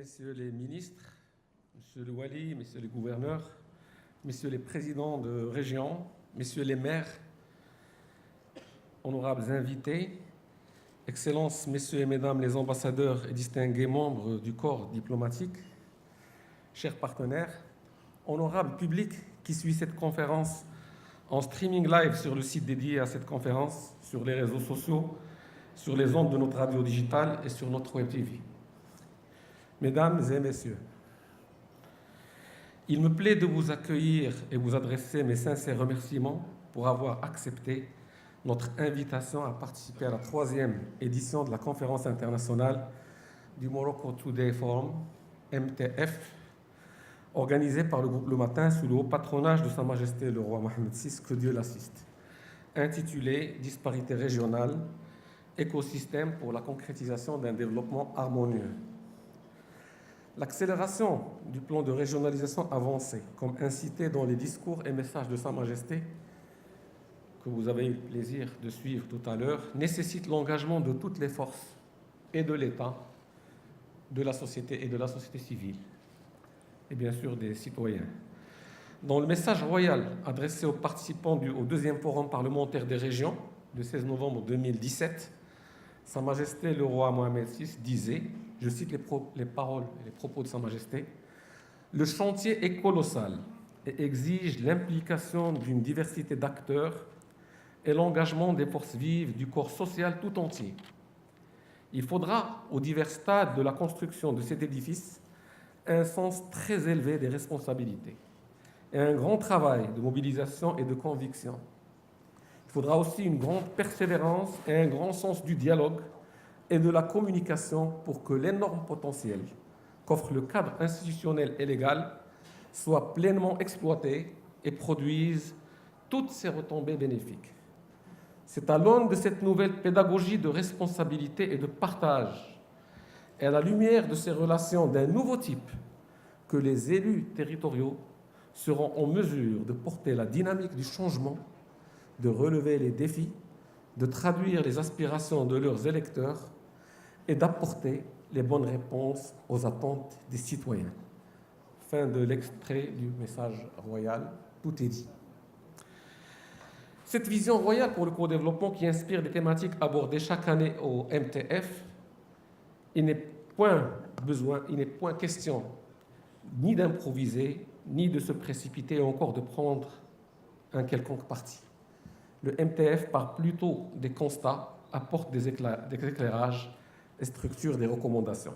messieurs les ministres, monsieur le Wali, messieurs les gouverneurs, messieurs les présidents de région, messieurs les maires, honorables invités, excellences, messieurs et mesdames les ambassadeurs et distingués membres du corps diplomatique, chers partenaires, honorable public qui suit cette conférence en streaming live sur le site dédié à cette conférence, sur les réseaux sociaux, sur les ondes de notre radio digitale et sur notre web TV. Mesdames et messieurs, il me plaît de vous accueillir et vous adresser mes sincères remerciements pour avoir accepté notre invitation à participer à la 3e édition de la conférence internationale du Morocco Today Forum, MTF, organisée par le groupe Le Matin sous le haut patronage de Sa Majesté le roi Mohammed VI, que Dieu l'assiste, intitulée « Disparité régionale, écosystème pour la concrétisation d'un développement harmonieux ». L'accélération du plan de régionalisation avancé, comme incité dans les discours et messages de Sa Majesté, que vous avez eu le plaisir de suivre tout à l'heure, nécessite l'engagement de toutes les forces et de l'État, de la société et de la société civile, et bien sûr des citoyens. Dans le message royal adressé aux participants au 2e forum parlementaire des régions, le 16 novembre 2017, Sa Majesté le roi Mohammed VI disait, je cite les paroles et les propos de Sa Majesté, « Le chantier est colossal et exige l'implication d'une diversité d'acteurs et l'engagement des forces vives du corps social tout entier. Il faudra, aux divers stades de la construction de cet édifice, un sens très élevé des responsabilités et un grand travail de mobilisation et de conviction. Il faudra aussi une grande persévérance et un grand sens du dialogue et de la communication pour que l'énorme potentiel qu'offre le cadre institutionnel et légal soit pleinement exploité et produise toutes ses retombées bénéfiques. C'est à l'aune de cette nouvelle pédagogie de responsabilité et de partage et à la lumière de ces relations d'un nouveau type que les élus territoriaux seront en mesure de porter la dynamique du changement, de relever les défis, de traduire les aspirations de leurs électeurs et d'apporter les bonnes réponses aux attentes des citoyens. Fin de l'extrait du message royal, tout est dit. Cette vision royale pour le co-développement qui inspire les thématiques abordées chaque année au MTF, il n'est point question ni d'improviser, ni de se précipiter, ou encore de prendre un quelconque parti. Le MTF part plutôt des constats, apporte des éclairages et structure des recommandations.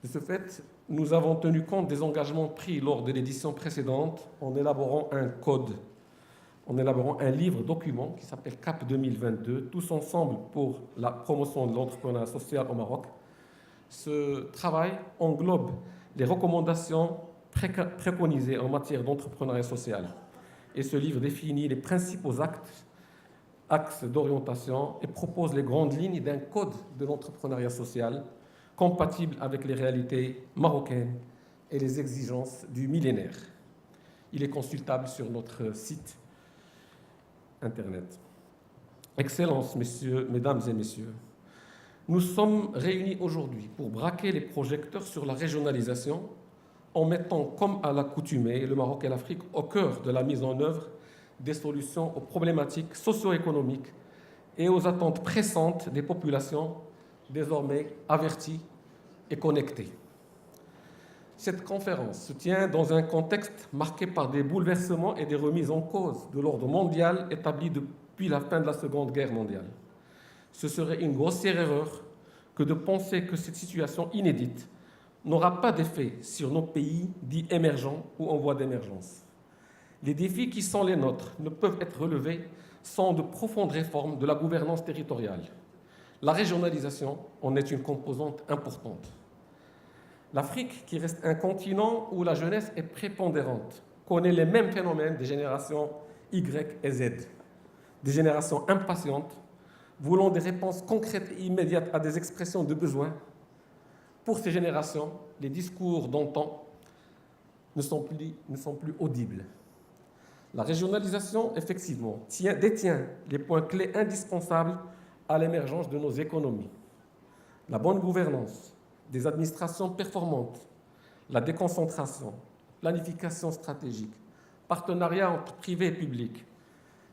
De ce fait, nous avons tenu compte des engagements pris lors de l'édition précédente en élaborant un livre-document qui s'appelle CAP 2022, Tous ensemble pour la promotion de l'entrepreneuriat social au Maroc. Ce travail englobe les recommandations préconisées en matière d'entrepreneuriat social. Et ce livre définit les principaux axes d'orientation et propose les grandes lignes d'un code de l'entrepreneuriat social compatible avec les réalités marocaines et les exigences du millénaire. Il est consultable sur notre site Internet. Excellences, mesdames et messieurs, nous sommes réunis aujourd'hui pour braquer les projecteurs sur la régionalisation en mettant, comme à l'accoutumée, le Maroc et l'Afrique au cœur de la mise en œuvre des solutions aux problématiques socio-économiques et aux attentes pressantes des populations désormais averties et connectées. Cette conférence se tient dans un contexte marqué par des bouleversements et des remises en cause de l'ordre mondial établi depuis la fin de la Seconde Guerre mondiale. Ce serait une grossière erreur que de penser que cette situation inédite n'aura pas d'effet sur nos pays dits émergents ou en voie d'émergence. Les défis qui sont les nôtres ne peuvent être relevés sans de profondes réformes de la gouvernance territoriale. La régionalisation en est une composante importante. L'Afrique, qui reste un continent où la jeunesse est prépondérante, connaît les mêmes phénomènes des générations Y et Z. Des générations impatientes, voulant des réponses concrètes et immédiates à des expressions de besoins. Pour ces générations, les discours d'antan ne sont plus audibles. La régionalisation, effectivement, détient les points clés indispensables à l'émergence de nos économies. La bonne gouvernance, des administrations performantes, la déconcentration, planification stratégique, partenariat entre privé et public,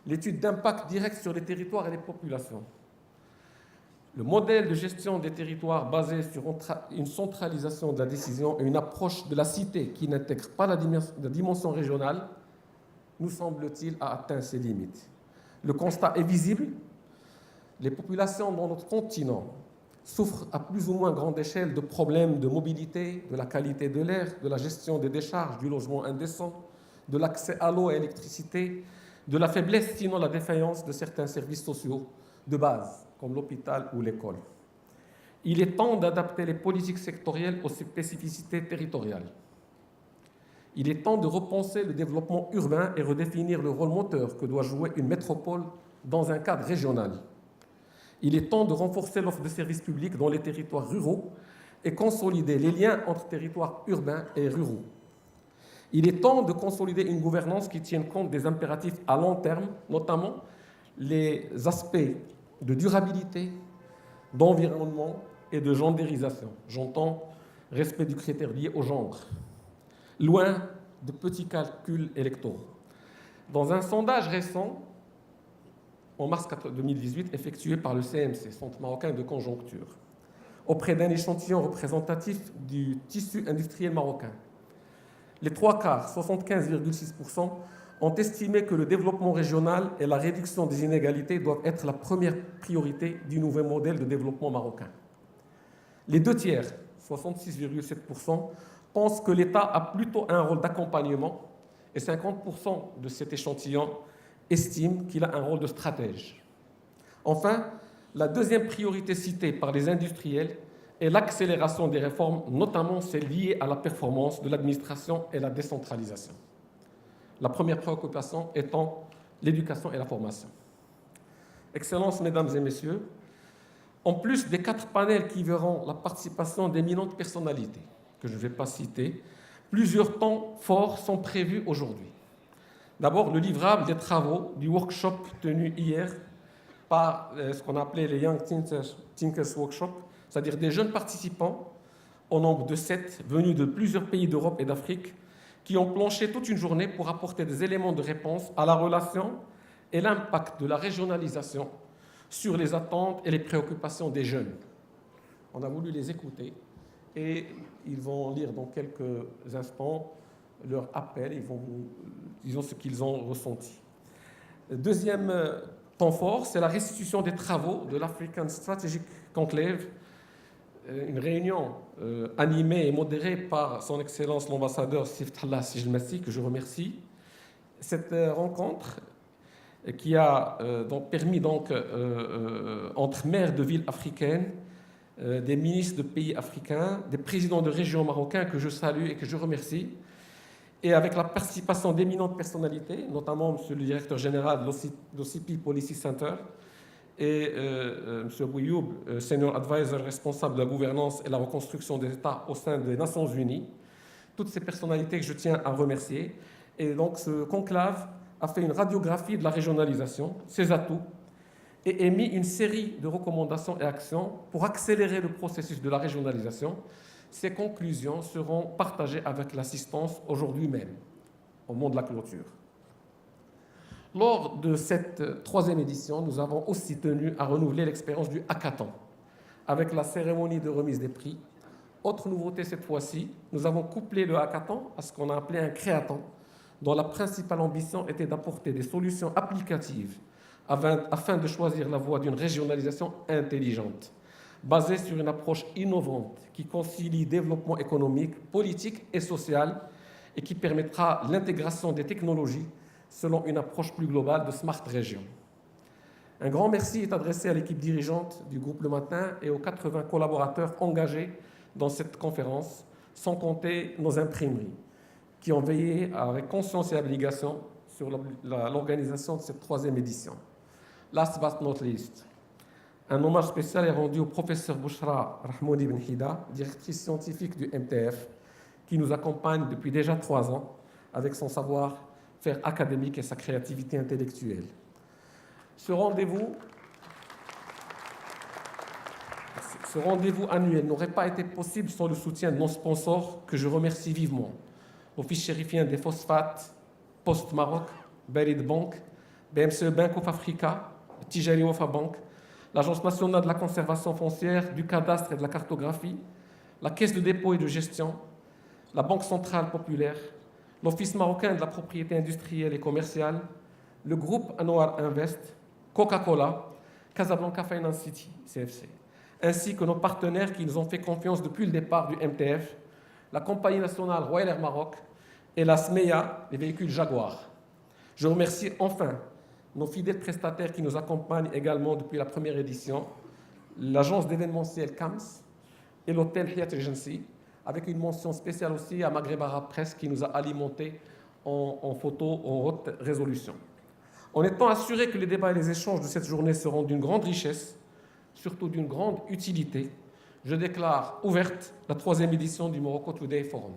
l'étude d'impact direct sur les territoires et les populations, le modèle de gestion des territoires basé sur une centralisation de la décision et une approche de la cité qui n'intègre pas la dimension régionale, nous semble-t-il, a atteint ses limites. Le constat est visible. Les populations dans notre continent souffrent à plus ou moins grande échelle de problèmes de mobilité, de la qualité de l'air, de la gestion des décharges, du logement indécent, de l'accès à l'eau et à l'électricité, de la faiblesse, sinon la défaillance de certains services sociaux de base, comme l'hôpital ou l'école. Il est temps d'adapter les politiques sectorielles aux spécificités territoriales. Il est temps de repenser le développement urbain et redéfinir le rôle moteur que doit jouer une métropole dans un cadre régional. Il est temps de renforcer l'offre de services publics dans les territoires ruraux et consolider les liens entre territoires urbains et ruraux. Il est temps de consolider une gouvernance qui tienne compte des impératifs à long terme, notamment les aspects de durabilité, d'environnement et de gendérisation. J'entends respect du critère lié au genre, loin de petits calculs électoraux. Dans un sondage récent, en mars 2018, effectué par le CMC, Centre marocain de conjoncture, auprès d'un échantillon représentatif du tissu industriel marocain, les trois quarts, 75,6%, ont estimé que le développement régional et la réduction des inégalités doivent être la première priorité du nouveau modèle de développement marocain. Les deux tiers, 66,7%, pensent que l'État a plutôt un rôle d'accompagnement et 50% de cet échantillon estiment qu'il a un rôle de stratège. Enfin, la deuxième priorité citée par les industriels est l'accélération des réformes, notamment celles liées à la performance de l'administration et la décentralisation. La première préoccupation étant l'éducation et la formation. Excellences, Mesdames et Messieurs, en plus des 4 panels qui verront la participation d'éminentes personnalités, que je ne vais pas citer, plusieurs temps forts sont prévus aujourd'hui. D'abord, le livrable des travaux du workshop tenu hier par ce qu'on appelait les Young Thinkers Workshop, c'est-à-dire des jeunes participants, au nombre de 7, venus de plusieurs pays d'Europe et d'Afrique, qui ont planché toute une journée pour apporter des éléments de réponse à la relation et l'impact de la régionalisation sur les attentes et les préoccupations des jeunes. On a voulu les écouter et ils vont lire dans quelques instants leur appel, ils vont disons ce qu'ils ont ressenti. Deuxième temps fort, c'est la restitution des travaux de l'African Strategic Conclave, une réunion animée et modérée par son Excellence l'ambassadeur Sifthallah Sijilmassi, que je remercie. Cette rencontre qui a permis entre maires de villes africaines, des ministres de pays africains, des présidents de régions marocains que je salue et que je remercie, et avec la participation d'éminentes personnalités, notamment M. le directeur général de l'OCP Policy Center et M. Bouyoub, senior advisor responsable de la gouvernance et la reconstruction des États au sein des Nations Unies. Toutes ces personnalités que je tiens à remercier. Et donc ce conclave a fait une radiographie de la régionalisation, ses atouts, et émis une série de recommandations et actions pour accélérer le processus de la régionalisation. Ces conclusions seront partagées avec l'assistance aujourd'hui même, au moment de la clôture. Lors de cette troisième édition, nous avons aussi tenu à renouveler l'expérience du hackathon, avec la cérémonie de remise des prix. Autre nouveauté cette fois-ci, nous avons couplé le hackathon à ce qu'on a appelé un créathon, dont la principale ambition était d'apporter des solutions applicatives afin de choisir la voie d'une régionalisation intelligente, basée sur une approche innovante qui concilie développement économique, politique et social et qui permettra l'intégration des technologies selon une approche plus globale de Smart Région. Un grand merci est adressé à l'équipe dirigeante du groupe Le Matin et aux 80 collaborateurs engagés dans cette conférence, sans compter nos imprimeries, qui ont veillé avec conscience et abnégation sur l'organisation de cette troisième édition. Last but not least, un hommage spécial est rendu au professeur Bouchra Rahmouni Ben Hida, directrice scientifique du MTF, qui nous accompagne depuis déjà 3 ans avec son savoir-faire académique et sa créativité intellectuelle. Ce Ce rendez-vous annuel n'aurait pas été possible sans le soutien de nos sponsors, que je remercie vivement. L'Office chérifien des phosphates, Post Maroc, Berid Bank, BMCE Bank of Africa, Tijari Wafa Bank, l'Agence nationale de la conservation foncière, du cadastre et de la cartographie, la Caisse de dépôt et de gestion, la Banque centrale populaire, l'Office marocain de la propriété industrielle et commerciale, le groupe Anwar Invest, Coca-Cola, Casablanca Finance City, CFC, ainsi que nos partenaires qui nous ont fait confiance depuis le départ du MTF, la Compagnie nationale Royal Air Maroc et la SMEA, les véhicules Jaguar. Je remercie enfin nos fidèles prestataires qui nous accompagnent également depuis la première édition, l'agence d'événementiel CAMS et l'hôtel Hyatt Regency, avec une mention spéciale aussi à Maghreb Arab Presse qui nous a alimentés en photos en haute résolution. En étant assuré que les débats et les échanges de cette journée seront d'une grande richesse, surtout d'une grande utilité, je déclare ouverte la 3e édition du Morocco Today Forum.